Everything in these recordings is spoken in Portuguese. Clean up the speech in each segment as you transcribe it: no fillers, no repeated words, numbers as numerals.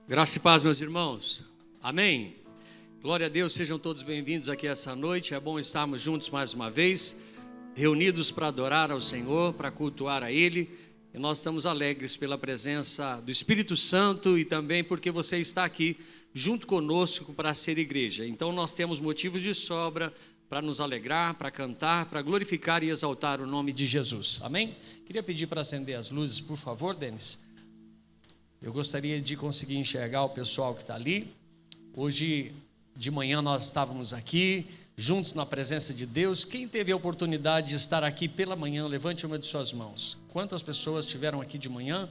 Graça e paz, meus irmãos. Amém. Glória a Deus, sejam todos bem-vindos aqui essa noite. É bom estarmos juntos mais uma vez, reunidos para adorar ao Senhor, para cultuar a Ele. E nós estamos alegres pela presença do Espírito Santo e também porque você está aqui junto conosco para ser igreja. Então nós temos motivos de sobra para nos alegrar, para cantar, para glorificar e exaltar o nome de Jesus. Amém? Queria pedir para acender as luzes, por favor, Denis. Eu gostaria de conseguir enxergar o pessoal que está ali. Hoje de manhã nós estávamos aqui, juntos na presença de Deus. Quem teve a oportunidade de estar aqui pela manhã, levante uma de suas mãos. Quantas pessoas estiveram aqui de manhã?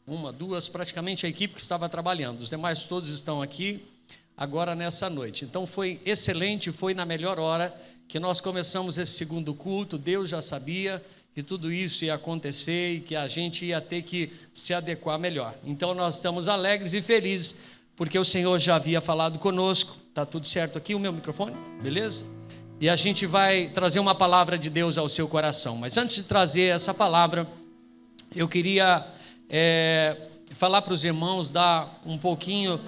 Uma, duas, praticamente a equipe que estava trabalhando. Os demais todos estão aqui agora nessa noite. Então foi excelente, foi na melhor hora que nós começamos esse segundo culto. Deus já sabia que tudo isso ia acontecer e que a gente ia ter que se adequar melhor. Então nós estamos alegres e felizes, porque o Senhor já havia falado conosco. Está tudo certo aqui, o meu microfone? Beleza? E a gente vai trazer uma palavra de Deus ao seu coração. Mas antes de trazer essa palavra, eu queria falar para os irmãos, dar um pouquinho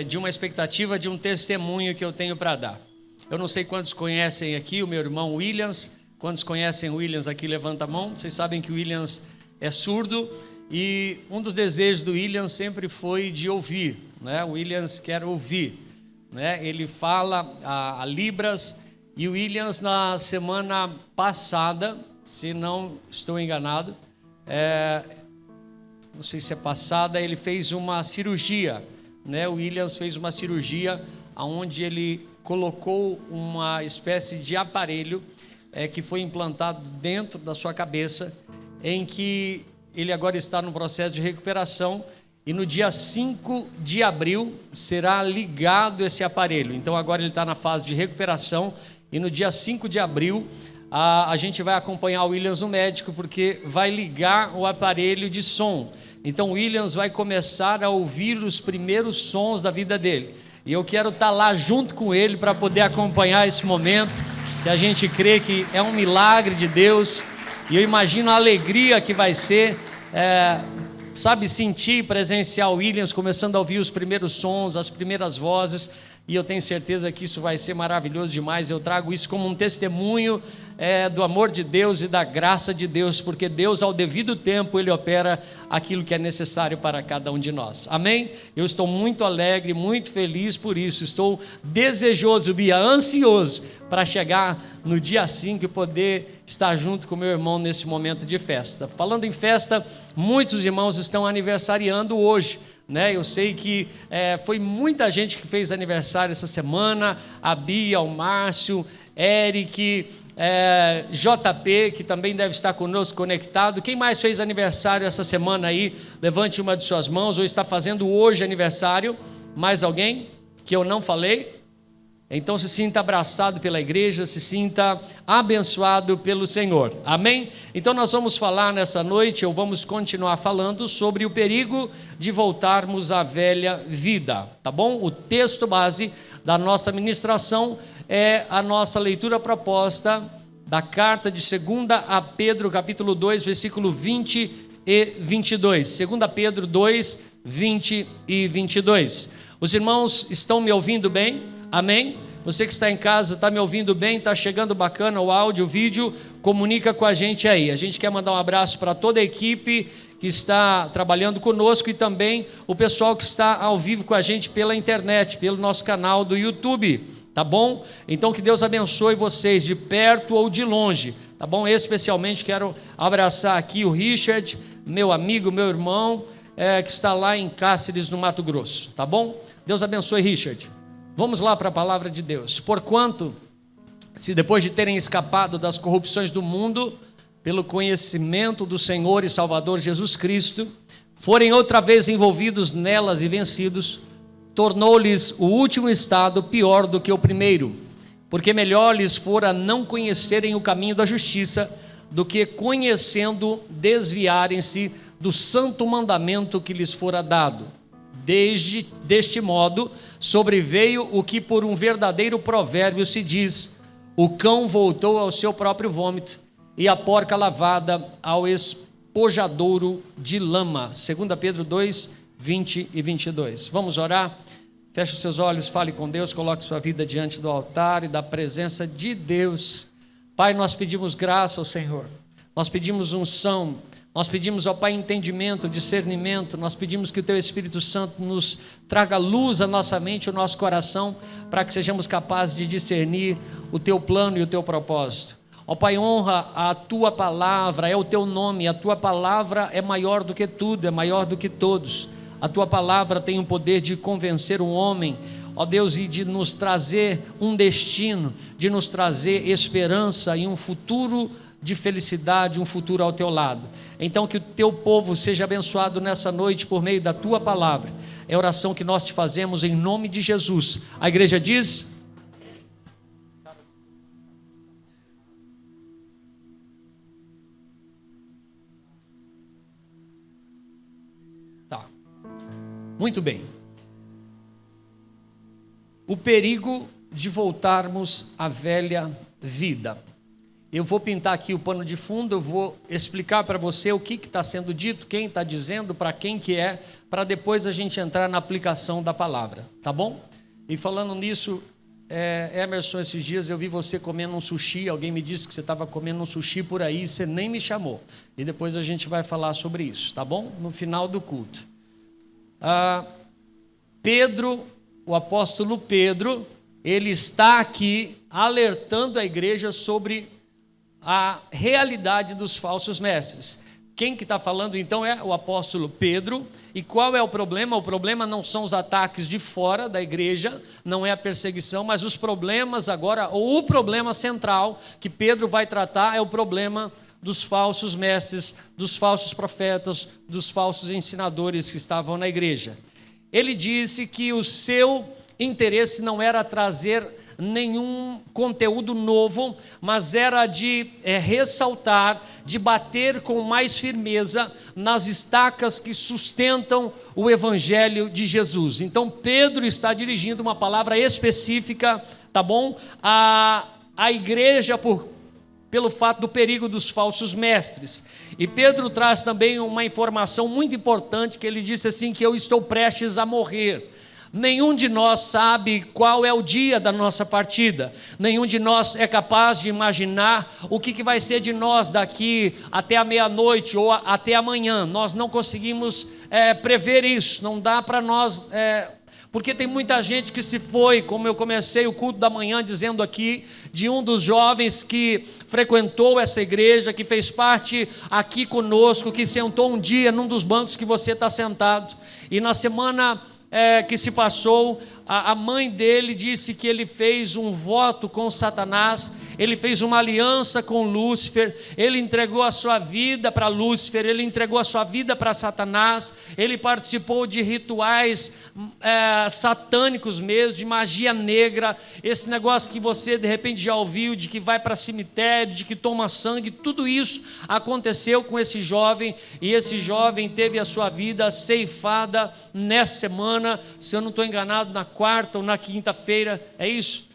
de uma expectativa, de um testemunho que eu tenho para dar. Eu não sei quantos conhecem aqui o meu irmão Williams. Quantos conhecem o Williams aqui? Levanta a mão. Vocês sabem que o Williams é surdo e um dos desejos do Williams sempre foi de ouvir, né? O Williams quer ouvir, né? Ele fala a Libras e o Williams na semana passada, se não estou enganado, não sei se é passada, ele fez uma cirurgia, né? O Williams fez uma cirurgia onde ele colocou uma espécie de aparelho que foi implantado dentro da sua cabeça, em que ele agora está no processo de recuperação e no dia 5 de abril será ligado esse aparelho. Então agora ele está na fase de recuperação e no dia 5 de abril a gente vai acompanhar o Williams no médico, porque vai ligar o aparelho de som. Então o Williams vai começar a ouvir os primeiros sons da vida dele. E eu quero estar lá junto com ele para poder acompanhar esse momento, que a gente crê que é um milagre de Deus, e eu imagino a alegria que vai ser, sentir e presenciar o Williams começando a ouvir os primeiros sons, as primeiras vozes, e eu tenho certeza que isso vai ser maravilhoso demais. Eu trago isso como um testemunho do amor de Deus e da graça de Deus, porque Deus, ao devido tempo, Ele opera aquilo que é necessário para cada um de nós. Amém? Eu estou muito alegre, muito feliz por isso. Estou desejoso, Bia, ansioso para chegar no dia 5 e poder estar junto com meu irmão nesse momento de festa. Falando em festa, muitos irmãos estão aniversariando hoje, né? Eu sei que foi muita gente que fez aniversário essa semana. A Bia, o Márcio, Eric, JP, que também deve estar conosco conectado. Quem mais fez aniversário essa semana aí? Levante uma de suas mãos. Ou está fazendo hoje aniversário? Mais alguém que eu não falei? Então se sinta abraçado pela igreja, se sinta abençoado pelo Senhor. Amém? Então nós vamos falar nessa noite, ou vamos continuar falando sobre o perigo de voltarmos à velha vida, tá bom? O texto base da nossa ministração é a nossa leitura proposta da carta de 2 a Pedro, capítulo 2, versículo 20 e 22. 2 Pedro 2, 20 e 22. Os irmãos estão me ouvindo bem? Amém? Você que está em casa, está me ouvindo bem? Está chegando bacana o áudio, o vídeo? Comunica com a gente aí. A gente quer mandar um abraço para toda a equipe que está trabalhando conosco e também o pessoal que está ao vivo com a gente pela internet, pelo nosso canal do YouTube, tá bom? Então que Deus abençoe vocês de perto ou de longe, tá bom? Especialmente quero abraçar aqui o Richard, meu amigo, meu irmão, que está lá em Cáceres, no Mato Grosso, tá bom? Deus abençoe, Richard. Vamos lá para a palavra de Deus. Porquanto, se depois de terem escapado das corrupções do mundo, pelo conhecimento do Senhor e Salvador Jesus Cristo, forem outra vez envolvidos nelas e vencidos, tornou-lhes o último estado pior do que o primeiro, porque melhor lhes fora não conhecerem o caminho da justiça, do que conhecendo desviarem-se do santo mandamento que lhes fora dado. Deste modo, sobreveio o que por um verdadeiro provérbio se diz: o cão voltou ao seu próprio vômito, e a porca lavada ao espojadouro de lama. 2 Pedro 2, 20 e 22. Vamos orar? Feche os seus olhos, fale com Deus, coloque sua vida diante do altar e da presença de Deus. Pai, nós pedimos graça ao Senhor, nós pedimos unção, nós pedimos ao Pai entendimento, discernimento, nós pedimos que o Teu Espírito Santo nos traga luz à nossa mente, ao nosso coração, para que sejamos capazes de discernir o Teu plano e o Teu propósito. Ó Pai, honra a Tua palavra, é o Teu nome, a Tua palavra é maior do que tudo, é maior do que todos. A Tua palavra tem o poder de convencer um homem, ó Deus, e de nos trazer um destino, de nos trazer esperança e um futuro de felicidade, um futuro ao Teu lado. Então que o Teu povo seja abençoado nessa noite por meio da Tua palavra. É a oração que nós te fazemos em nome de Jesus. A igreja diz... Muito bem. O perigo de voltarmos à velha vida. Eu vou pintar aqui o pano de fundo, eu vou explicar para você o que está sendo dito, quem está dizendo, para quem que é, para depois a gente entrar na aplicação da palavra, tá bom? E falando nisso, Emerson, esses dias eu vi você comendo um sushi, alguém me disse que você estava comendo um sushi por aí, você nem me chamou. E depois a gente vai falar sobre isso, tá bom? No final do culto. Pedro, o apóstolo Pedro, ele está aqui alertando a igreja sobre a realidade dos falsos mestres. Quem que está falando então é o apóstolo Pedro. E qual é o problema? O problema não são os ataques de fora da igreja, não é a perseguição, mas os problemas agora, ou o problema central que Pedro vai tratar é o problema dos falsos mestres, dos falsos profetas, dos falsos ensinadores que estavam na igreja. Ele disse que o seu interesse não era trazer nenhum conteúdo novo, mas era de ressaltar, de bater com mais firmeza nas estacas que sustentam o evangelho de Jesus. Então Pedro está dirigindo uma palavra específica, tá bom? A igreja pelo fato do perigo dos falsos mestres. E Pedro traz também uma informação muito importante, que ele disse assim, que eu estou prestes a morrer. Nenhum de nós sabe qual é o dia da nossa partida, nenhum de nós é capaz de imaginar o que vai ser de nós daqui até a meia-noite ou até amanhã. Nós não conseguimos prever isso, não dá para nós... porque tem muita gente que se foi, como eu comecei o culto da manhã dizendo aqui, de um dos jovens que frequentou essa igreja, que fez parte aqui conosco, que sentou um dia num dos bancos que você está sentado, e na semana que se passou, a mãe dele disse que ele fez um voto com Satanás, ele fez uma aliança com Lúcifer, ele entregou a sua vida para Lúcifer, ele entregou a sua vida para Satanás, ele participou de rituais satânicos mesmo, de magia negra, esse negócio que você de repente já ouviu, de que vai para cemitério, de que toma sangue, tudo isso aconteceu com esse jovem, e esse jovem teve a sua vida ceifada nessa semana, se eu não estou enganado, na quarta ou na quinta-feira, é isso?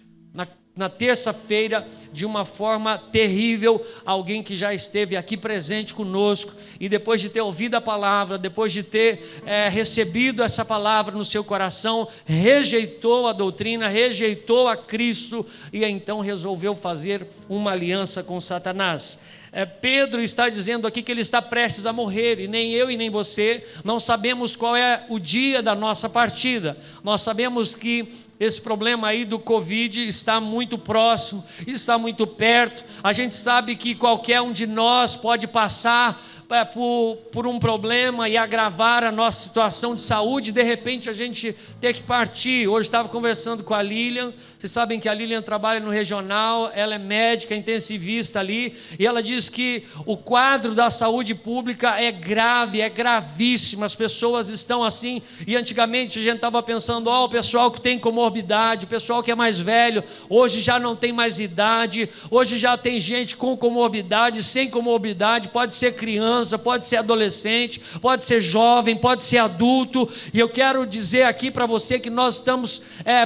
Na terça-feira, de uma forma terrível, alguém que já esteve aqui presente conosco, e depois de ter ouvido a palavra, depois de ter recebido essa palavra no seu coração, rejeitou a doutrina, rejeitou a Cristo, e então resolveu fazer uma aliança com Satanás. Pedro está dizendo aqui que ele está prestes a morrer, e nem eu e nem você, não sabemos qual é o dia da nossa partida. Nós sabemos que esse problema aí do Covid está muito próximo, está muito perto. A gente sabe que qualquer um de nós pode passar por um problema e agravar a nossa situação de saúde, de repente a gente ter que partir. Hoje estava conversando com a Lilian, vocês sabem que a Lilian trabalha no regional, ela é médica, intensivista ali, e ela diz que o quadro da saúde pública é grave, é gravíssimo, as pessoas estão assim, e antigamente a gente estava pensando, o pessoal que tem comorbidade, o pessoal que é mais velho, hoje já não tem mais idade, hoje já tem gente com comorbidade, sem comorbidade, pode ser criança, criança, pode ser adolescente, pode ser jovem, pode ser adulto, e eu quero dizer aqui para você que nós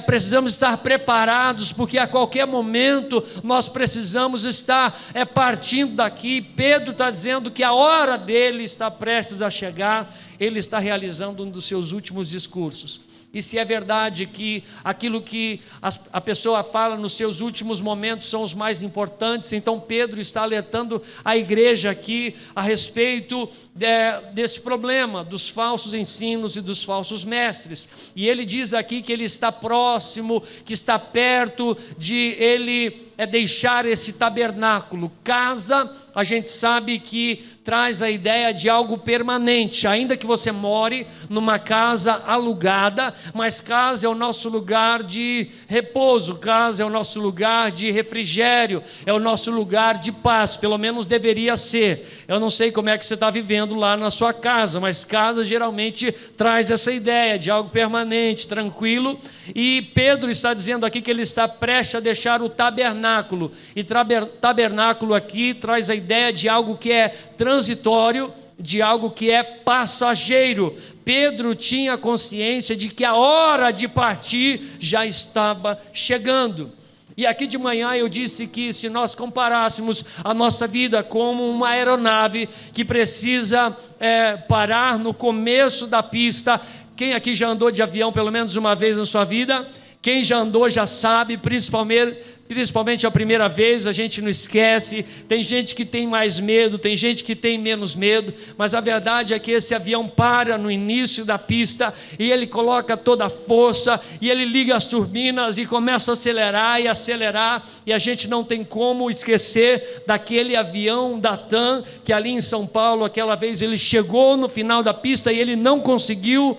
precisamos estar preparados, porque a qualquer momento nós precisamos estar partindo daqui. Pedro está dizendo que a hora dele está prestes a chegar, ele está realizando um dos seus últimos discursos. E se é verdade que aquilo que a pessoa fala nos seus últimos momentos são os mais importantes, então Pedro está alertando a igreja aqui a respeito desse problema, dos falsos ensinos e dos falsos mestres. E ele diz aqui que ele está próximo, que está perto de ele deixar esse tabernáculo. Casa, a gente sabe que traz a ideia de algo permanente, ainda que você more numa casa alugada, mas casa é o nosso lugar de repouso, casa é o nosso lugar de refrigério, é o nosso lugar de paz, pelo menos deveria ser. Eu não sei como é que você está vivendo lá na sua casa, mas casa geralmente traz essa ideia de algo permanente, tranquilo, e Pedro está dizendo aqui que ele está prestes a deixar o tabernáculo, e tabernáculo aqui traz a ideia de algo que é transitório, de algo que é passageiro. Pedro tinha consciência de que a hora de partir já estava chegando. E aqui de manhã eu disse que se nós comparássemos a nossa vida como uma aeronave que precisa parar no começo da pista. Quem aqui já andou de avião pelo menos uma vez na sua vida? Quem já andou já sabe, principalmente a primeira vez, a gente não esquece. Tem gente que tem mais medo, tem gente que tem menos medo, mas a verdade é que esse avião para no início da pista, e ele coloca toda a força, e ele liga as turbinas, e começa a acelerar, e a gente não tem como esquecer daquele avião da TAM, que ali em São Paulo, aquela vez, ele chegou no final da pista, e ele não conseguiu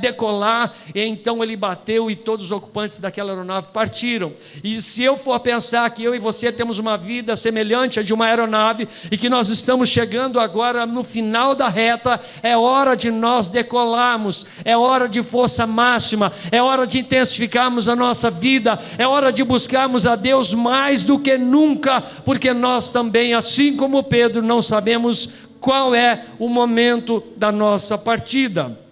decolar, e então ele bateu e todos os ocupantes daquela aeronave partiram. E se eu for pensar que eu e você temos uma vida semelhante à de uma aeronave, e que nós estamos chegando agora no final da reta, é hora de nós decolarmos, é hora de força máxima, é hora de intensificarmos a nossa vida, é hora de buscarmos a Deus mais do que nunca, porque nós também, assim como Pedro, não sabemos qual é o momento da nossa partida.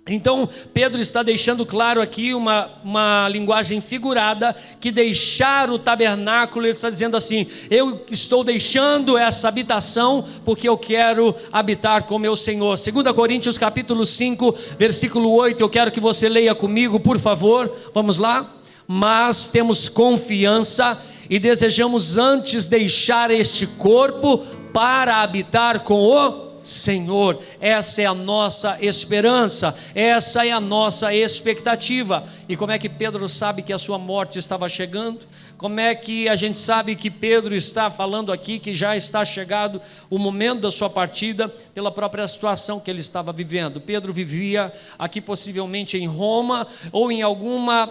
Então Pedro está deixando claro aqui uma linguagem figurada, que deixar o tabernáculo, ele está dizendo assim: eu estou deixando essa habitação porque eu quero habitar com meu Senhor. 2 Coríntios capítulo 5 versículo 8, eu quero que você leia comigo, por favor, vamos lá. Mas temos confiança e desejamos antes deixar este corpo para habitar com o Senhor. Essa é a nossa esperança, essa é a nossa expectativa. E como é que Pedro sabe que a sua morte estava chegando? Como é que a gente sabe que Pedro está falando aqui que já está chegado o momento da sua partida? Pela própria situação que ele estava vivendo. Pedro vivia aqui possivelmente em Roma, ou em alguma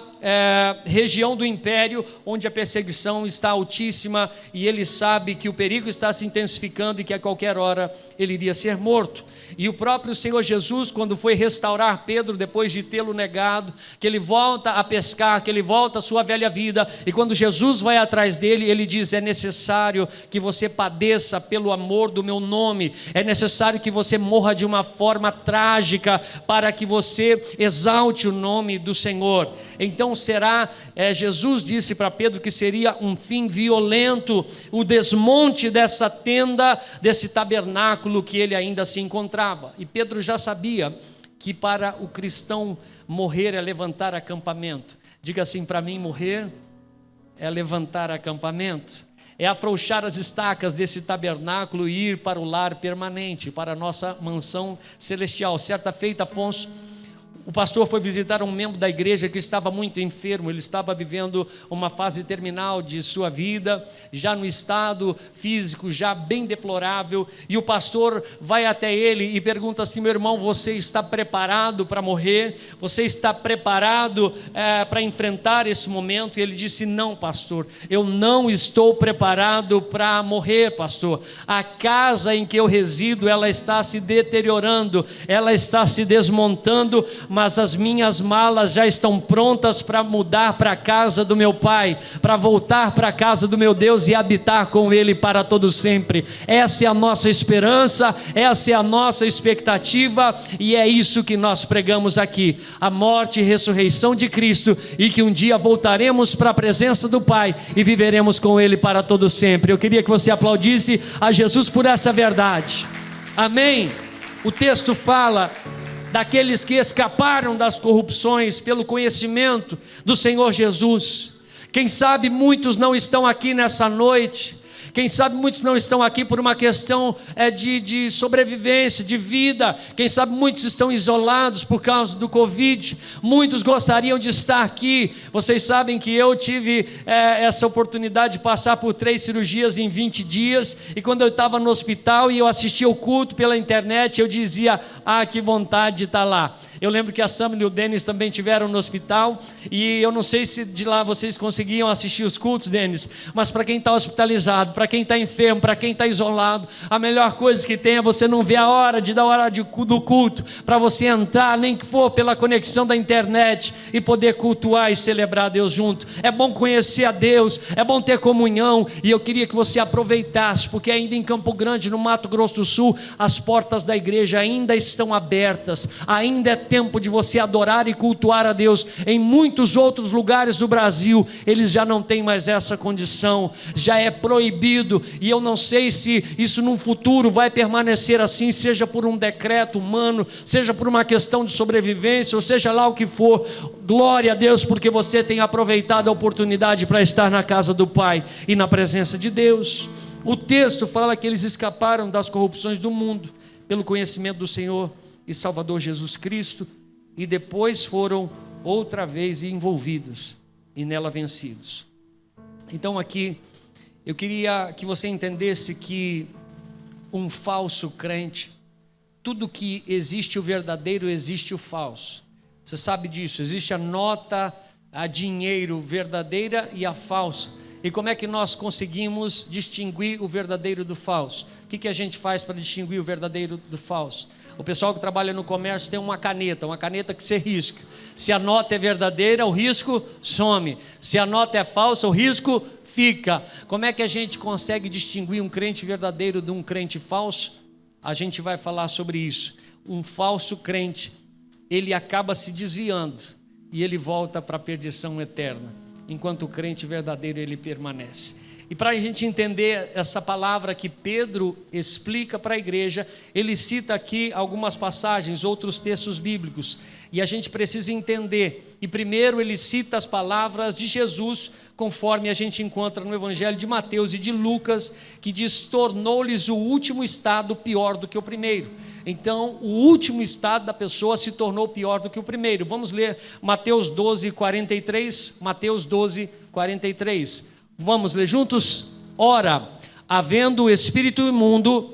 região do império onde a perseguição está altíssima, e ele sabe que o perigo está se intensificando e que a qualquer hora ele iria ser morto. E o próprio Senhor Jesus, quando foi restaurar Pedro depois de tê-lo negado, que ele volta a pescar, que ele volta à sua velha vida, e quando Jesus vai atrás dele, ele diz: é necessário que você padeça pelo amor do meu nome, é necessário que você morra de uma forma trágica, para que você exalte o nome do Senhor. Então Jesus disse para Pedro que seria um fim violento, o desmonte dessa tenda, desse tabernáculo que ele ainda se encontrava. E Pedro já sabia que para o cristão morrer é levantar acampamento. Diga assim para mim: morrer é levantar acampamento, é afrouxar as estacas desse tabernáculo e ir para o lar permanente, para a nossa mansão celestial. Certa feita, Afonso, o pastor foi visitar um membro da igreja que estava muito enfermo. Ele estava vivendo uma fase terminal de sua vida, já no estado físico já bem deplorável, e o pastor vai até ele e pergunta assim: meu irmão, você está preparado para morrer? Você está preparado para enfrentar esse momento? E ele disse: não, pastor, eu não estou preparado para morrer, pastor. A casa em que eu resido, ela está se deteriorando, ela está se desmontando, mas as minhas malas já estão prontas para mudar para a casa do meu Pai, para voltar para a casa do meu Deus e habitar com Ele para todo sempre. Essa é a nossa esperança, essa é a nossa expectativa, e é isso que nós pregamos aqui: a morte e ressurreição de Cristo, e que um dia voltaremos para a presença do Pai e viveremos com Ele para todo sempre. Eu queria que você aplaudisse a Jesus por essa verdade. Amém? O texto fala daqueles que escaparam das corrupções pelo conhecimento do Senhor Jesus. Quem sabe muitos não estão aqui nessa noite. Quem sabe muitos não estão aqui por uma questão de sobrevivência, de vida. Quem sabe muitos estão isolados por causa do Covid. Muitos gostariam de estar aqui. Vocês sabem que eu tive essa oportunidade de passar por 3 cirurgias em 20 dias. E quando eu estava no hospital e eu assistia o culto pela internet, eu dizia: ah, que vontade de estar lá. Eu lembro que a Sam e o Denis também estiveram no hospital, e eu não sei se de lá vocês conseguiam assistir os cultos, Denis, mas para quem está hospitalizado, para quem está enfermo, para quem está isolado, a melhor coisa que tem é você não ver a hora do culto, para você entrar, nem que for pela conexão da internet, e poder cultuar e celebrar a Deus junto. É bom conhecer a Deus, é bom ter comunhão, e eu queria que você aproveitasse, porque ainda em Campo Grande, no Mato Grosso do Sul, as portas da igreja ainda estão abertas, ainda é tempo de você adorar e cultuar a Deus. Em muitos outros lugares do Brasil, eles já não têm mais essa condição, já é proibido, e eu não sei se isso no futuro vai permanecer assim, seja por um decreto humano, seja por uma questão de sobrevivência, ou seja lá o que for. Glória a Deus, porque você tem aproveitado a oportunidade para estar na casa do Pai e na presença de Deus. O texto fala que eles escaparam das corrupções do mundo pelo conhecimento do Senhor e Salvador Jesus Cristo, e depois foram outra vez envolvidos e nela vencidos. Então aqui eu queria que você entendesse que um falso crente, tudo que existe o verdadeiro, existe o falso. Você sabe disso. Existe a nota, a dinheiro verdadeira e a falsa. E como é que nós conseguimos distinguir o verdadeiro do falso? O que a gente faz para distinguir o verdadeiro do falso? O pessoal que trabalha no comércio tem uma caneta que você risca. Se a nota é verdadeira, o risco some. Se a nota é falsa, o risco fica. Como é que a gente consegue distinguir um crente verdadeiro de um crente falso? A gente vai falar sobre isso. Um falso crente, ele acaba se desviando e ele volta para a perdição eterna, enquanto o crente verdadeiro, ele permanece. E para a gente entender essa palavra que Pedro explica para a igreja, ele cita aqui algumas passagens, outros textos bíblicos, e a gente precisa entender. E primeiro ele cita as palavras de Jesus, conforme a gente encontra no Evangelho de Mateus e de Lucas, que diz: tornou-lhes o último estado pior do que o primeiro. Então o último estado da pessoa se tornou pior do que o primeiro. Vamos ler Mateus 12, 43. Mateus 12, 43. Vamos ler juntos? Ora, havendo o espírito imundo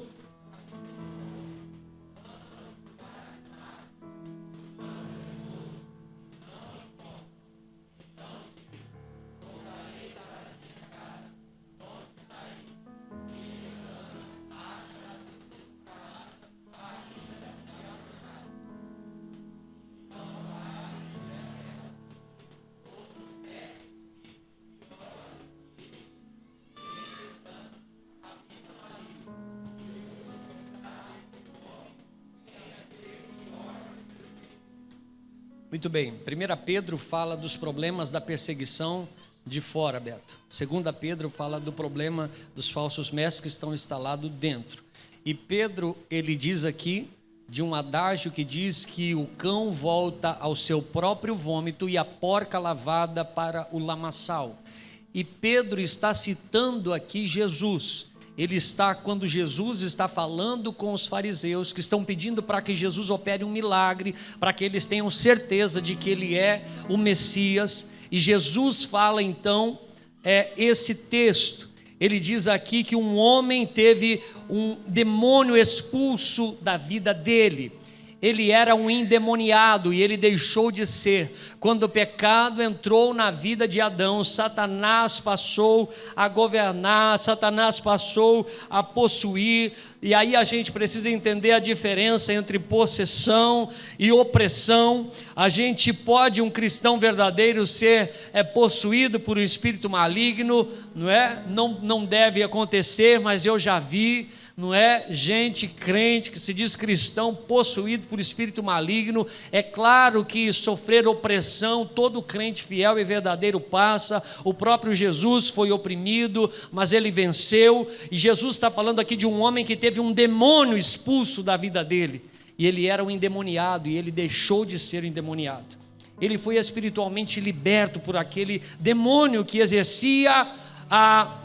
Muito bem, 1 Pedro fala dos problemas da perseguição de fora, Beto. 2 Pedro fala do problema dos falsos mestres que estão instalados dentro. E Pedro, ele diz aqui de um adágio que diz que o cão volta ao seu próprio vômito e a porca lavada para o lamaçal. E Pedro está citando aqui Jesus. Ele está, quando Jesus está falando com os fariseus, que estão pedindo para que Jesus opere um milagre, para que eles tenham certeza de que ele é o Messias, e Jesus fala então esse texto. Ele diz aqui que um homem teve um demônio expulso da vida dele, ele era um endemoniado e ele deixou de ser. Quando o pecado entrou na vida de Adão, Satanás passou a governar, Satanás passou a possuir. E aí a gente precisa entender a diferença entre possessão e opressão. A gente pode, um cristão verdadeiro, ser possuído por um espírito maligno, não é? Não deve acontecer, mas eu já vi, não é? Gente crente que se diz cristão possuído por espírito maligno. É claro que sofrer opressão todo crente fiel e verdadeiro passa. O próprio Jesus foi oprimido, mas ele venceu. E Jesus está falando aqui de um homem que teve um demônio expulso da vida dele, e ele era um endemoniado, e ele deixou de ser endemoniado. Ele foi espiritualmente liberto por aquele demônio que exercia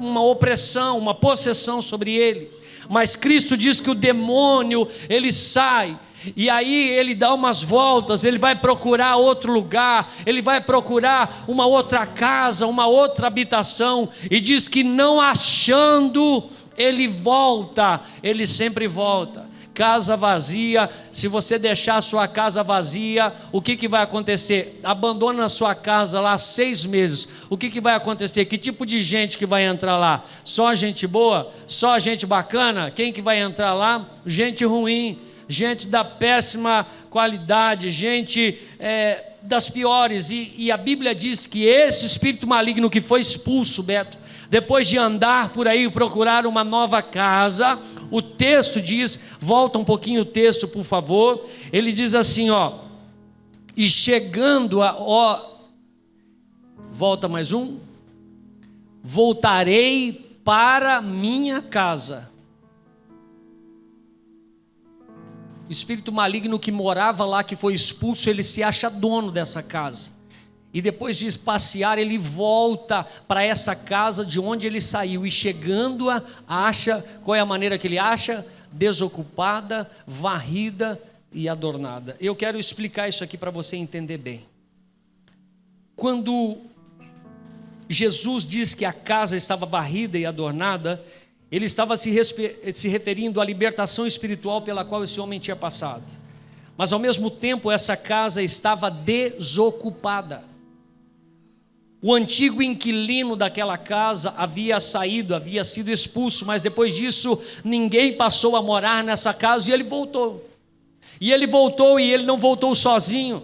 uma opressão, uma possessão sobre ele. Mas Cristo diz que o demônio, ele sai, e aí ele dá umas voltas, ele vai procurar outro lugar, ele vai procurar uma outra casa, uma outra habitação, e diz que não achando, ele volta, ele sempre volta. Casa vazia, se você deixar a sua casa vazia, o que vai acontecer? Abandona a sua casa lá 6 meses, o que vai acontecer? Que tipo de gente que vai entrar lá? Só gente boa? Só gente bacana? Quem que vai entrar lá? Gente ruim, gente da péssima qualidade, gente das piores. E a Bíblia diz que esse espírito maligno que foi expulso, Beto, depois de andar por aí, procurar uma nova casa, o texto diz, volta um pouquinho o texto, por favor, ele diz assim, e chegando volta mais um, voltarei para minha casa. O espírito maligno que morava lá, que foi expulso, ele se acha dono dessa casa. E depois de passear, ele volta para essa casa de onde ele saiu. E chegando, acha, qual é a maneira que ele acha? Desocupada, varrida e adornada. Eu quero explicar isso aqui para você entender bem. Quando Jesus diz que a casa estava varrida e adornada, ele estava se referindo à libertação espiritual pela qual esse homem tinha passado. Mas ao mesmo tempo, essa casa estava desocupada. O antigo inquilino daquela casa havia saído, havia sido expulso, mas depois disso ninguém passou a morar nessa casa, e ele voltou. E ele não voltou sozinho.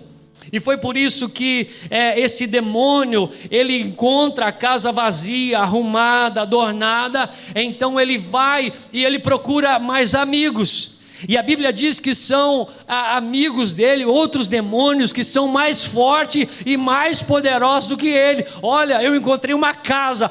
E foi por isso que esse demônio, ele encontra a casa vazia, arrumada, adornada, então ele vai e ele procura mais amigos. E a Bíblia diz que são amigos dele, outros demônios que são mais fortes e mais poderosos do que ele. Olha, eu encontrei uma casa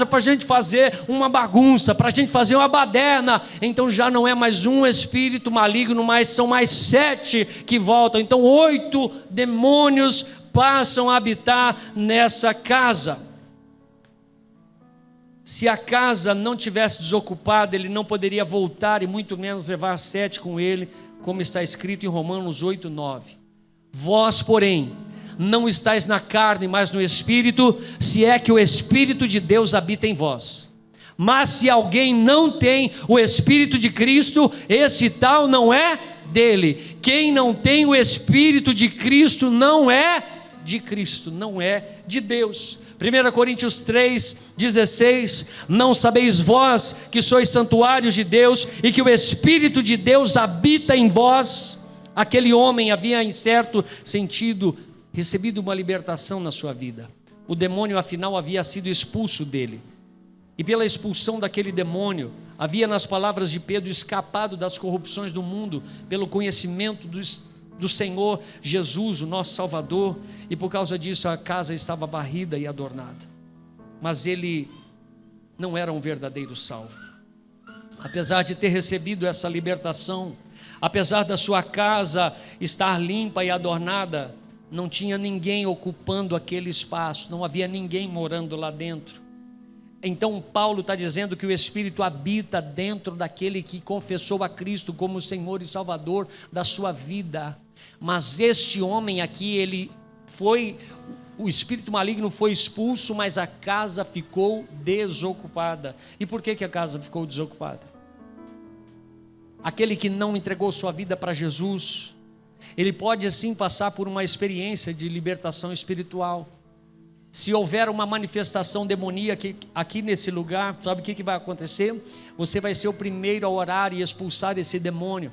para a gente fazer uma bagunça, para a gente fazer uma baderna. Então já não é mais um espírito maligno, mas são mais 7 que voltam. Então 8 demônios passam a habitar nessa casa. Se a casa não tivesse desocupada, ele não poderia voltar e muito menos levar 7 com ele, como está escrito em Romanos 8:9. Vós, porém, não estáis na carne, mas no Espírito, se é que o Espírito de Deus habita em vós. Mas se alguém não tem o Espírito de Cristo, esse tal não é dele. Quem não tem o Espírito de Cristo não é de Cristo, não é de Deus. 1 Coríntios 3:16, não sabeis vós que sois santuários de Deus e que o Espírito de Deus habita em vós? Aquele homem havia em certo sentido recebido uma libertação na sua vida. O demônio afinal havia sido expulso dele, e pela expulsão daquele demônio, havia, nas palavras de Pedro, escapado das corrupções do mundo, pelo conhecimento do Senhor Jesus, o nosso Salvador, e por causa disso a casa estava varrida e adornada. Mas ele não era um verdadeiro salvo. Apesar de ter recebido essa libertação, apesar da sua casa estar limpa e adornada, não tinha ninguém ocupando aquele espaço, não havia ninguém morando lá dentro. Então Paulo está dizendo que o Espírito habita dentro daquele que confessou a Cristo como Senhor e Salvador da sua vida. Mas este homem aqui, o espírito maligno foi expulso, mas a casa ficou desocupada. E por que a casa ficou desocupada? aquele que não entregou sua vida para Jesus, ele pode sim passar por uma experiência de libertação espiritual. Se houver uma manifestação demoníaca aqui nesse lugar, sabe o que vai acontecer? Você vai ser o primeiro a orar e expulsar esse demônio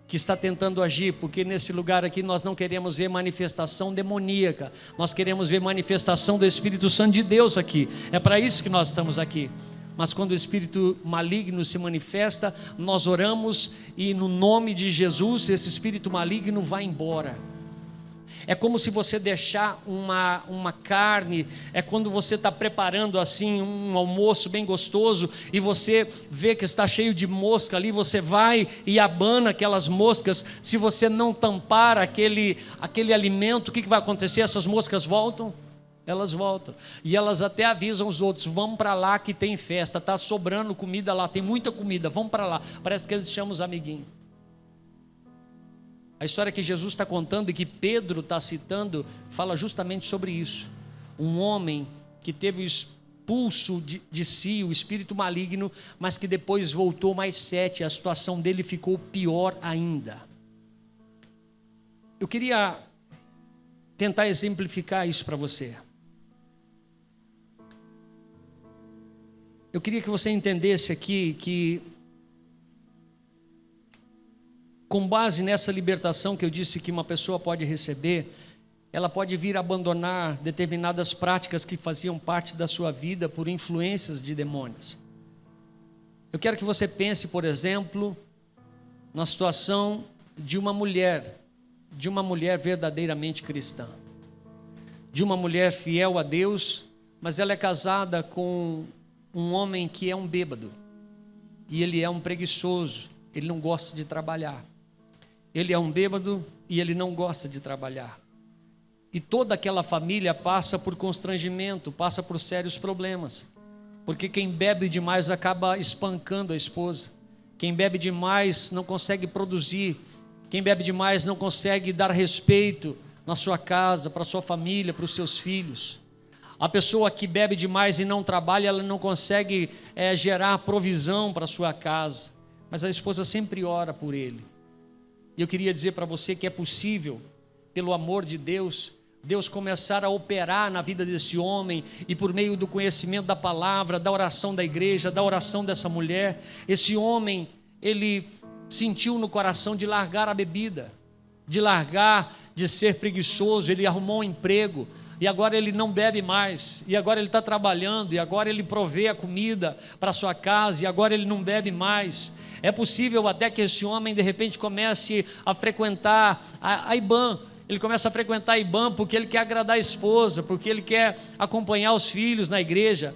que está tentando agir, porque nesse lugar aqui nós não queremos ver manifestação demoníaca, nós queremos ver manifestação do Espírito Santo de Deus aqui. É para isso que nós estamos aqui. Mas quando o espírito maligno se manifesta, nós oramos e no nome de Jesus esse espírito maligno vai embora. É como se você deixar uma carne, é quando você está preparando assim um almoço bem gostoso e você vê que está cheio de mosca ali, você vai e abana aquelas moscas. Se você não tampar aquele alimento, o que vai acontecer? Essas moscas voltam? Elas voltam, e elas até avisam os outros: vamos para lá que tem festa, está sobrando comida lá, tem muita comida, vamos para lá. Parece que eles chamam os amiguinhos. A história que Jesus está contando e que Pedro está citando, fala justamente sobre isso. Um homem que teve expulso de si o espírito maligno, mas que depois voltou mais 7, a situação dele ficou pior ainda. Eu queria tentar exemplificar isso para você. Eu queria que você entendesse aqui que, com base nessa libertação que eu disse que uma pessoa pode receber, ela pode vir a abandonar determinadas práticas que faziam parte da sua vida por influências de demônios. Eu quero que você pense, por exemplo, na situação de uma mulher verdadeiramente cristã, de uma mulher fiel a Deus, mas ela é casada com um homem que é um bêbado, e ele é um preguiçoso, ele não gosta de trabalhar. Ele é um bêbado e ele não gosta de trabalhar. E toda aquela família passa por constrangimento, passa por sérios problemas. Porque quem bebe demais acaba espancando a esposa. Quem bebe demais não consegue produzir. Quem bebe demais não consegue dar respeito na sua casa, para a sua família, para os seus filhos. A pessoa que bebe demais e não trabalha, ela não consegue gerar provisão para a sua casa. Mas a esposa sempre ora por ele. E eu queria dizer para você que é possível, pelo amor de Deus, Deus começar a operar na vida desse homem, e por meio do conhecimento da palavra, da oração da igreja, da oração dessa mulher, esse homem, ele sentiu no coração de largar a bebida, de largar de ser preguiçoso. Ele arrumou um emprego, e agora ele não bebe mais, e agora ele está trabalhando, e agora ele provê a comida para a sua casa, e agora ele não bebe mais. É possível até que esse homem de repente comece a frequentar a IBAN. Ele começa a frequentar a IBAN porque ele quer agradar a esposa, porque ele quer acompanhar os filhos na igreja.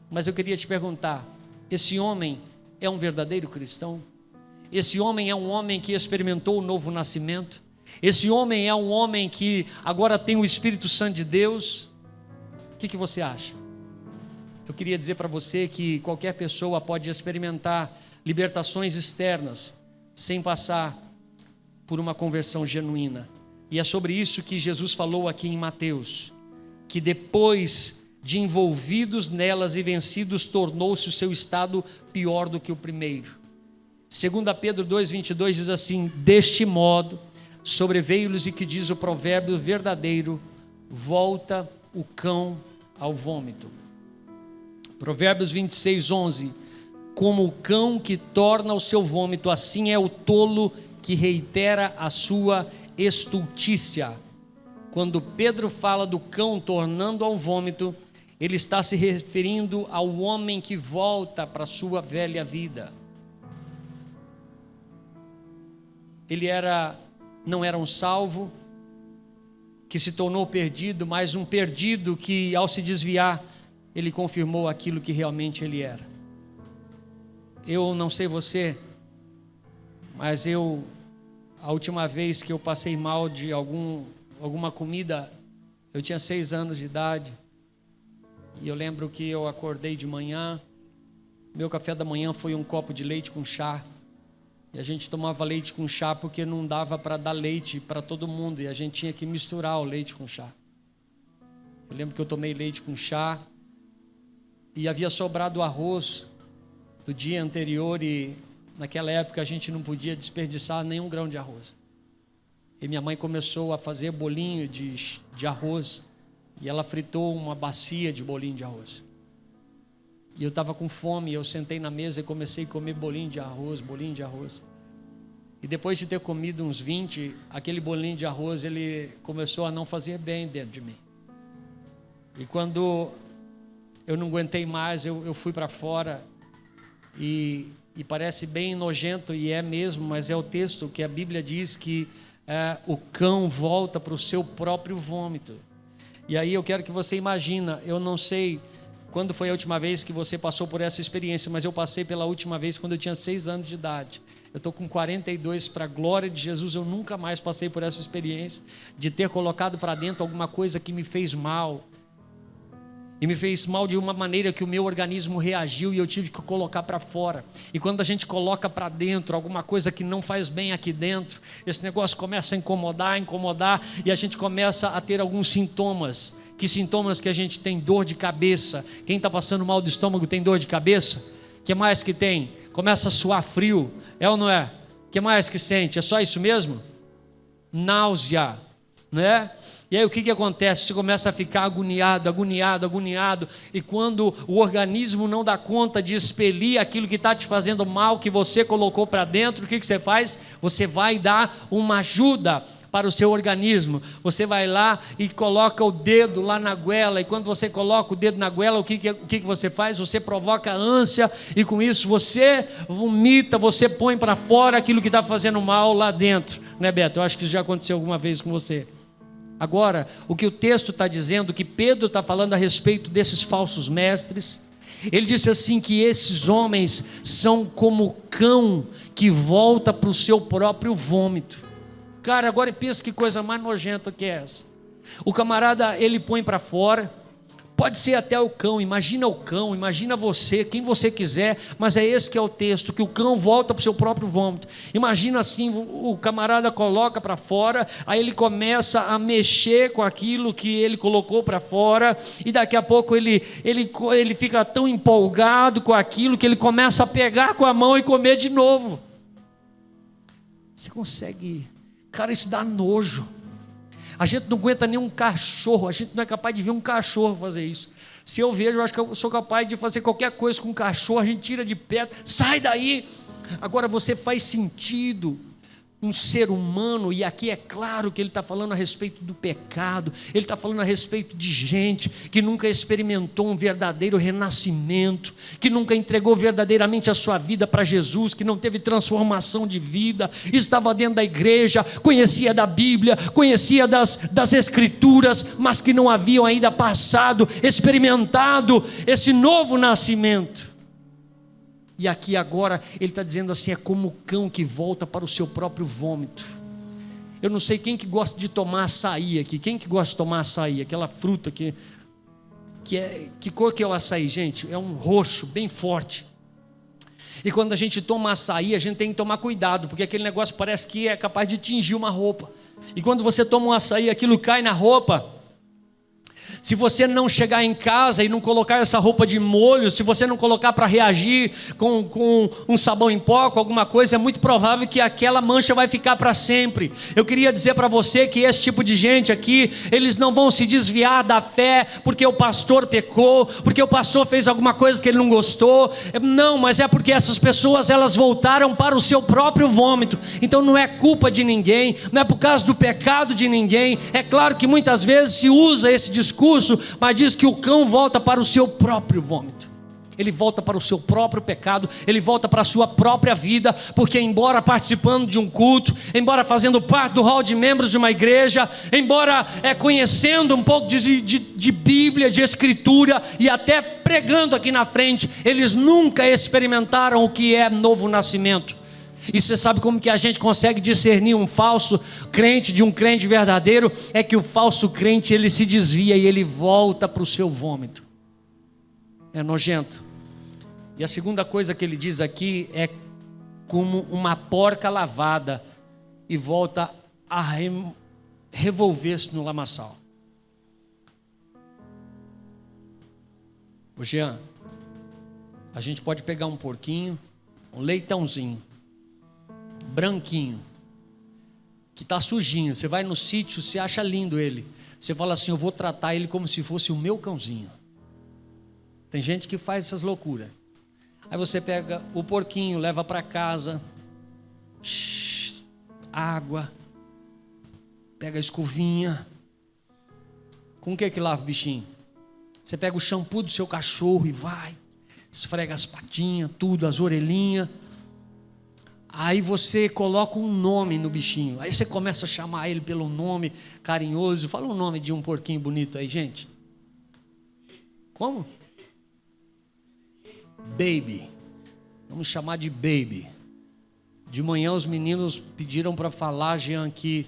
Mas eu queria te perguntar, esse homem é um verdadeiro cristão? Esse homem é um homem que experimentou o novo nascimento? Esse homem é um homem que agora tem o Espírito Santo de Deus? O que você acha? Eu queria dizer para você que qualquer pessoa pode experimentar libertações externas sem passar por uma conversão genuína. E é sobre isso que Jesus falou aqui em Mateus, que depois de envolvidos nelas e vencidos, tornou-se o seu estado pior do que o primeiro. 2 Pedro 2,22 diz assim: deste modo sobreveio-lhes o que diz o provérbio verdadeiro: volta o cão ao vômito. Provérbios 26:11: como o cão que torna o seu vômito, assim é o tolo que reitera a sua estultícia. Quando Pedro fala do cão tornando ao vômito, ele está se referindo ao homem que volta para a sua velha vida. Ele não era um salvo que se tornou perdido, mas um perdido que, ao se desviar, ele confirmou aquilo que realmente ele era. Eu não sei você, mas a última vez que eu passei mal de alguma comida, eu tinha 6 anos de idade, e eu lembro que eu acordei de manhã, meu café da manhã foi um copo de leite com chá, e a gente tomava leite com chá porque não dava para dar leite para todo mundo, e a gente tinha que misturar o leite com chá. Eu lembro que eu tomei leite com chá, e havia sobrado arroz do dia anterior, e naquela época a gente não podia desperdiçar nenhum grão de arroz. E minha mãe começou a fazer bolinho de arroz, e ela fritou uma bacia de bolinho de arroz. E eu estava com fome, eu sentei na mesa e comecei a comer bolinho de arroz. E depois de ter comido uns 20, aquele bolinho de arroz, ele começou a não fazer bem dentro de mim. E quando eu não aguentei mais, eu fui para fora, e parece bem nojento, e é mesmo, mas é o texto que a Bíblia diz que o cão volta para o seu próprio vômito. E aí eu quero que você imagina, eu não sei quando foi a última vez que você passou por essa experiência, mas eu passei pela última vez quando eu tinha 6 anos de idade. Eu estou com 42, para a glória de Jesus, eu nunca mais passei por essa experiência de ter colocado para dentro alguma coisa que me fez mal. E me fez mal de uma maneira que o meu organismo reagiu e eu tive que colocar para fora. E quando a gente coloca para dentro alguma coisa que não faz bem aqui dentro, esse negócio começa a incomodar, e a gente começa a ter alguns sintomas. Que sintomas que a gente tem? Dor de cabeça. Quem está passando mal do estômago tem dor de cabeça? O que mais que tem? Começa a suar frio, é ou não é? O que mais que sente? É só isso mesmo? Náusea, né? E aí o que acontece? Você começa a ficar agoniado, e quando o organismo não dá conta de expelir aquilo que está te fazendo mal, que você colocou para dentro, o que você faz? Você vai dar uma ajuda para o seu organismo. Você vai lá e coloca o dedo lá na goela, e quando você coloca o dedo na goela, o que você faz? Você provoca ânsia, e com isso você vomita, você põe para fora aquilo que está fazendo mal lá dentro, né, Beto? Eu acho que isso já aconteceu alguma vez com você. Agora, o que o texto está dizendo, que Pedro está falando a respeito desses falsos mestres, ele disse assim, que esses homens são como cão que volta para o seu próprio vômito. Cara, agora pensa que coisa mais nojenta que é essa. O camarada, ele põe para fora, pode ser até o cão, imagina você, quem você quiser, mas é esse que é o texto, que o cão volta para o seu próprio vômito. Imagina assim, o camarada coloca para fora, aí ele começa a mexer com aquilo que ele colocou para fora, e daqui a pouco ele fica tão empolgado com aquilo, que ele começa a pegar com a mão e comer de novo. Você consegue... Cara, isso dá nojo. A gente não aguenta nem um cachorro, a gente não é capaz de ver um cachorro fazer isso. Se eu vejo, eu acho que eu sou capaz de fazer qualquer coisa com um cachorro, a gente tira de perto, sai daí. Agora você faz sentido um ser humano, e aqui é claro que ele está falando a respeito do pecado, ele está falando a respeito de gente que nunca experimentou um verdadeiro renascimento, que nunca entregou verdadeiramente a sua vida para Jesus, que não teve transformação de vida, estava dentro da igreja, conhecia da Bíblia, conhecia das Escrituras, mas que não haviam ainda experimentado esse novo nascimento. E aqui agora ele está dizendo assim, é como o cão que volta para o seu próprio vômito. Eu não sei quem que gosta de tomar açaí aqui. Quem que gosta de tomar açaí? Aquela fruta que cor que é o açaí, gente? É um roxo, bem forte. E quando a gente toma açaí, a gente tem que tomar cuidado, porque aquele negócio parece que é capaz de tingir uma roupa. E quando você toma um açaí, aquilo cai na roupa. Se você não chegar em casa e não colocar essa roupa de molho, se você não colocar para reagir com um sabão em pó, com alguma coisa, é muito provável que aquela mancha vai ficar para sempre. Eu queria dizer para você que esse tipo de gente aqui, eles não vão se desviar da fé porque o pastor pecou, porque o pastor fez alguma coisa que ele não gostou. Não, mas é porque essas pessoas, elas voltaram para o seu próprio vômito. Então não é culpa de ninguém, não é por causa do pecado de ninguém. É claro que muitas vezes se usa esse discurso, mas diz que o cão volta para o seu próprio vômito. Ele volta para o seu próprio pecado, ele volta para a sua própria vida, porque embora participando de um culto, embora fazendo parte do hall de membros de uma igreja, embora conhecendo um pouco de Bíblia, de Escritura, e até pregando aqui na frente, eles nunca experimentaram o que é novo nascimento. E você sabe como que a gente consegue discernir um falso crente de um crente verdadeiro? É que o falso crente, ele se desvia e ele volta para o seu vômito. É nojento. E a segunda coisa que ele diz aqui é como uma porca lavada e volta a revolver-se no lamaçal. Ô Jean, a gente pode pegar um porquinho, um leitãozinho, branquinho, que está sujinho. Você vai no sítio, você acha lindo ele. Você fala assim: eu vou tratar ele como se fosse o meu cãozinho. Tem gente que faz essas loucuras. Aí você pega o porquinho, leva para casa, água, pega a escovinha. Com o que lava o bichinho? Você pega o shampoo do seu cachorro e vai, esfrega as patinhas, tudo, as orelhinhas. Aí você coloca um nome no bichinho. Aí você começa a chamar ele pelo nome carinhoso. Fala o nome de um porquinho bonito aí, gente. Como? Baby. Vamos chamar de Baby. De manhã os meninos pediram para falar, Jean, que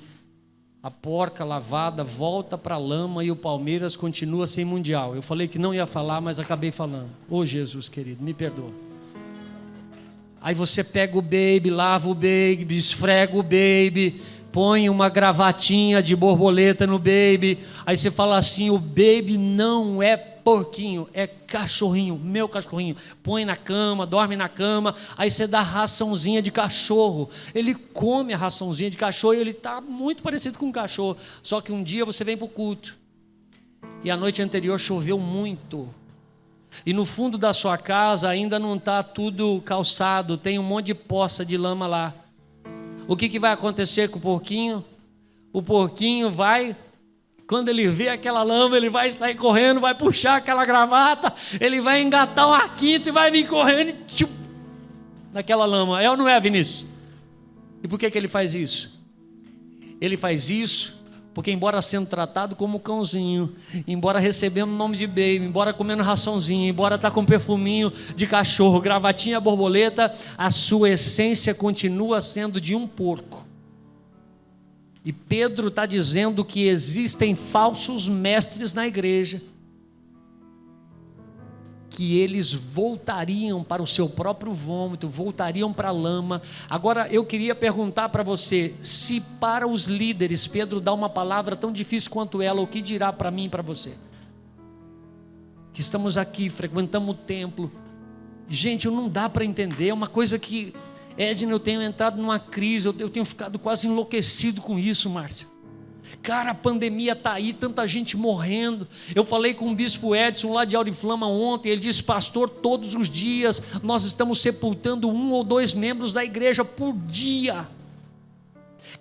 a porca lavada volta para a lama e o Palmeiras continua sem mundial. Eu falei que não ia falar, mas acabei falando. Ô Jesus querido, me perdoa. Aí você pega o baby, lava o baby, esfrega o baby, põe uma gravatinha de borboleta no baby. Aí você fala assim: o baby não é porquinho, é cachorrinho, meu cachorrinho. Põe na cama, dorme na cama. Aí você dá raçãozinha de cachorro. Ele come a raçãozinha de cachorro e ele está muito parecido com um cachorro. Só que um dia você vem para o culto e a noite anterior choveu muito. E no fundo da sua casa ainda não está tudo calçado, tem um monte de poça de lama lá. O que vai acontecer com o porquinho? O porquinho vai, quando ele vê aquela lama, ele vai sair correndo, vai puxar aquela gravata, ele vai engatar uma quinta e vai vir correndo e tchup, naquela lama. É ou não é, Vinícius? E por que ele faz isso? Ele faz isso porque, embora sendo tratado como cãozinho, embora recebendo o nome de baby, embora comendo raçãozinho, embora tá com perfuminho de cachorro, gravatinha borboleta, a sua essência continua sendo de um porco. E Pedro está dizendo que existem falsos mestres na igreja, que eles voltariam para o seu próprio vômito, voltariam para a lama. Agora eu queria perguntar para você, se para os líderes Pedro dá uma palavra tão difícil quanto ela, o que dirá para mim e para você? Que estamos aqui, frequentamos o templo. Gente, não dá para entender, é uma coisa que, Edna, eu tenho entrado numa crise, eu tenho ficado quase enlouquecido com isso, Márcia. Cara, a pandemia está aí, tanta gente morrendo. Eu falei com o bispo Edson lá de Auriflama ontem. Ele disse: pastor, todos os dias nós estamos sepultando 1 ou 2 membros da igreja por dia.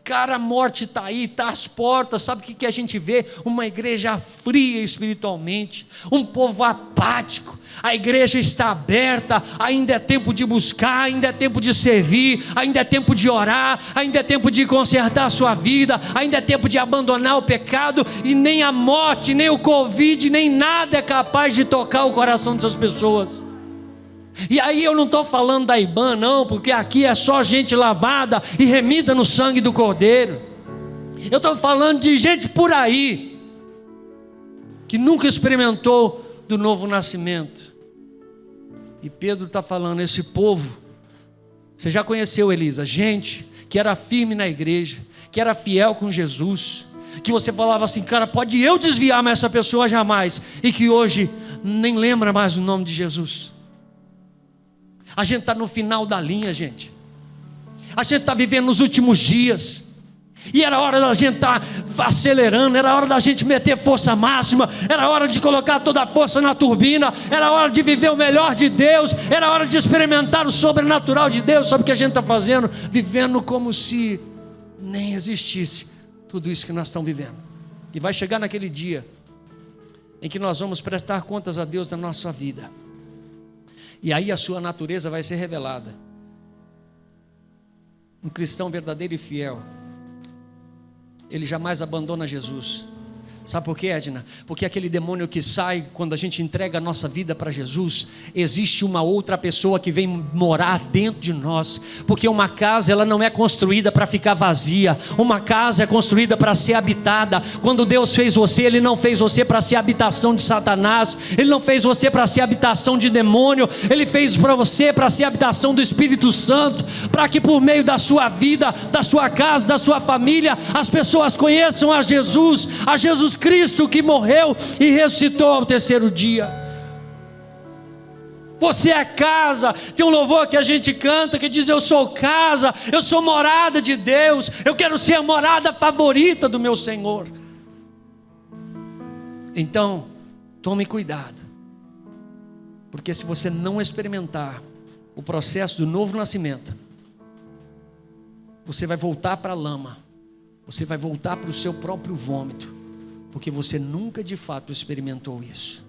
Cara, a morte está aí, está às portas. Sabe o que a gente vê? Uma igreja fria espiritualmente, um povo apático. A igreja está aberta, ainda é tempo de buscar, ainda é tempo de servir, ainda é tempo de orar, ainda é tempo de consertar a sua vida, ainda é tempo de abandonar o pecado. E nem a morte, nem o Covid, nem nada é capaz de tocar o coração dessas pessoas. E aí eu não estou falando da IBAN não, porque aqui é só gente lavada e remida no sangue do Cordeiro. Eu estou falando de gente por aí que nunca experimentou do novo nascimento. E Pedro está falando: esse povo, você já conheceu, Elisa, gente que era firme na igreja, que era fiel com Jesus, que você falava assim: cara, pode eu desviar, mas essa pessoa jamais, e que hoje nem lembra mais o nome de Jesus. A gente está no final da linha, gente. A gente está vivendo nos últimos dias. E era hora da gente estar acelerando, era hora da gente meter força máxima, era hora de colocar toda a força na turbina, era hora de viver o melhor de Deus, era hora de experimentar o sobrenatural de Deus. Sabe o que a gente está fazendo? Vivendo como se nem existisse tudo isso que nós estamos vivendo. E vai chegar naquele dia em que nós vamos prestar contas a Deus da nossa vida. E aí a sua natureza vai ser revelada. Um cristão verdadeiro e fiel, ele jamais abandona Jesus. Sabe por quê, Edna? Porque aquele demônio que sai quando a gente entrega a nossa vida para Jesus, existe uma outra pessoa que vem morar dentro de nós. Porque uma casa, ela não é construída para ficar vazia. Uma casa é construída para ser habitada. Quando Deus fez você, Ele não fez você para ser habitação de Satanás, Ele não fez você para ser habitação de demônio, Ele fez para você para ser habitação do Espírito Santo, para que por meio da sua vida, da sua casa, da sua família, as pessoas conheçam a Jesus Cristo, que morreu e ressuscitou ao terceiro dia. Você é casa. Tem um louvor que a gente canta que diz: eu sou casa, eu sou morada de Deus, eu quero ser a morada favorita do meu Senhor. Então, tome cuidado, porque se você não experimentar o processo do novo nascimento, você vai voltar para a lama, você vai voltar para o seu próprio vômito, porque você nunca de fato experimentou isso.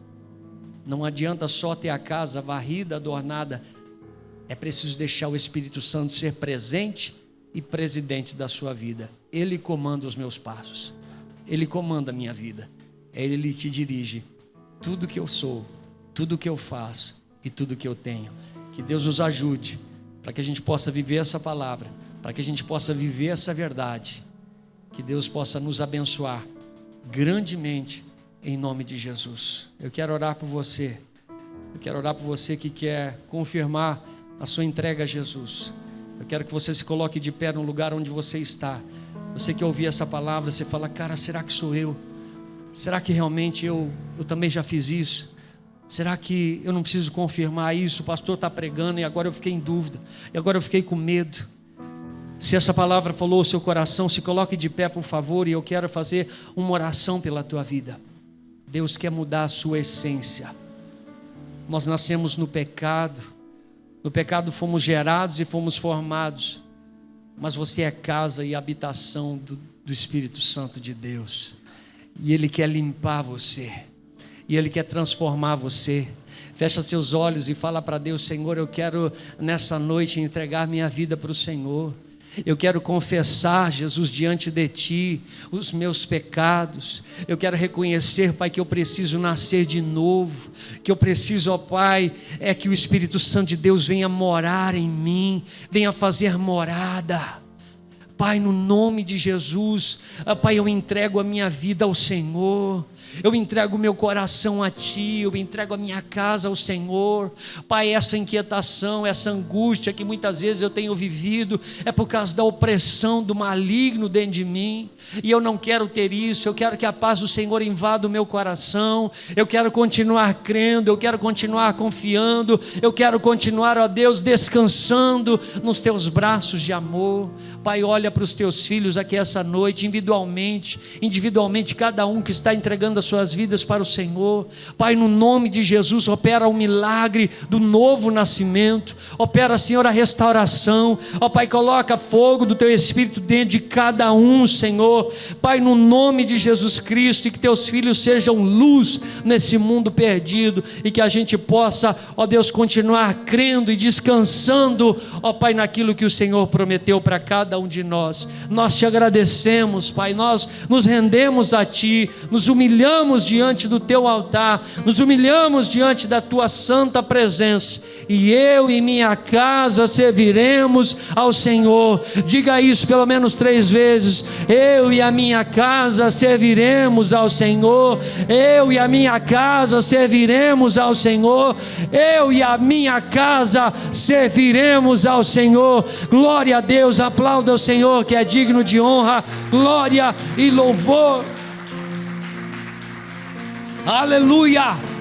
Não adianta só ter a casa varrida, adornada, é preciso deixar o Espírito Santo ser presente e presidente da sua vida. Ele comanda os meus passos, Ele comanda a minha vida, Ele que dirige tudo que eu sou, tudo que eu faço e tudo que eu tenho. Que Deus nos ajude para que a gente possa viver essa palavra, para que a gente possa viver essa verdade. Que Deus possa nos abençoar grandemente em nome de Jesus. Eu quero orar por você. Eu quero orar por você que quer confirmar a sua entrega a Jesus. Eu quero que você se coloque de pé no lugar onde você está. Você que ouvir essa palavra, você fala: cara, será que sou eu? Será que realmente eu também já fiz isso? Será que eu não preciso confirmar isso? O pastor está pregando e agora eu fiquei em dúvida, e agora eu fiquei com medo. Se essa palavra falou ao seu coração, se coloque de pé, por favor, e eu quero fazer uma oração pela tua vida. Deus quer mudar a sua essência. Nós nascemos no pecado fomos gerados e fomos formados, mas você é casa e habitação do Espírito Santo de Deus, e Ele quer limpar você, e Ele quer transformar você. Fecha seus olhos e fala para Deus: Senhor, eu quero nessa noite entregar minha vida para o Senhor. Eu quero confessar, Jesus, diante de Ti os meus pecados. Eu quero reconhecer, Pai, que eu preciso nascer de novo, que eu preciso, ó Pai, que o Espírito Santo de Deus venha morar em mim, venha fazer morada. Pai, no nome de Jesus, Pai, eu entrego a minha vida ao Senhor. Eu entrego o meu coração a Ti, eu entrego a minha casa ao Senhor. Pai, essa inquietação, essa angústia que muitas vezes eu tenho vivido, é por causa da opressão do maligno dentro de mim, e eu não quero ter isso. Eu quero que a paz do Senhor invada o meu coração. Eu quero continuar crendo, eu quero continuar confiando, eu quero continuar, ó Deus, descansando nos Teus braços de amor. Pai, olha para os Teus filhos aqui essa noite, individualmente, cada um que está entregando as suas vidas para o Senhor. Pai, no nome de Jesus, opera o milagre do novo nascimento, opera, Senhor, a restauração. Ó Pai, coloca fogo do Teu Espírito dentro de cada um, Senhor. Pai, no nome de Jesus Cristo, e que Teus filhos sejam luz nesse mundo perdido, e que a gente possa, ó Deus, continuar crendo e descansando, ó Pai, naquilo que o Senhor prometeu para cada um de nós. Nós Te agradecemos, Pai, nós nos rendemos a Ti, nos humilhamos diante do Teu altar, nos humilhamos diante da Tua santa presença, e eu e minha casa serviremos ao Senhor. Diga isso pelo menos 3 vezes: eu e a minha casa serviremos ao Senhor. Eu e a minha casa serviremos ao Senhor. Eu e a minha casa serviremos ao Senhor. Glória a Deus, aplauda o Senhor, que é digno de honra, glória e louvor. Aleluia.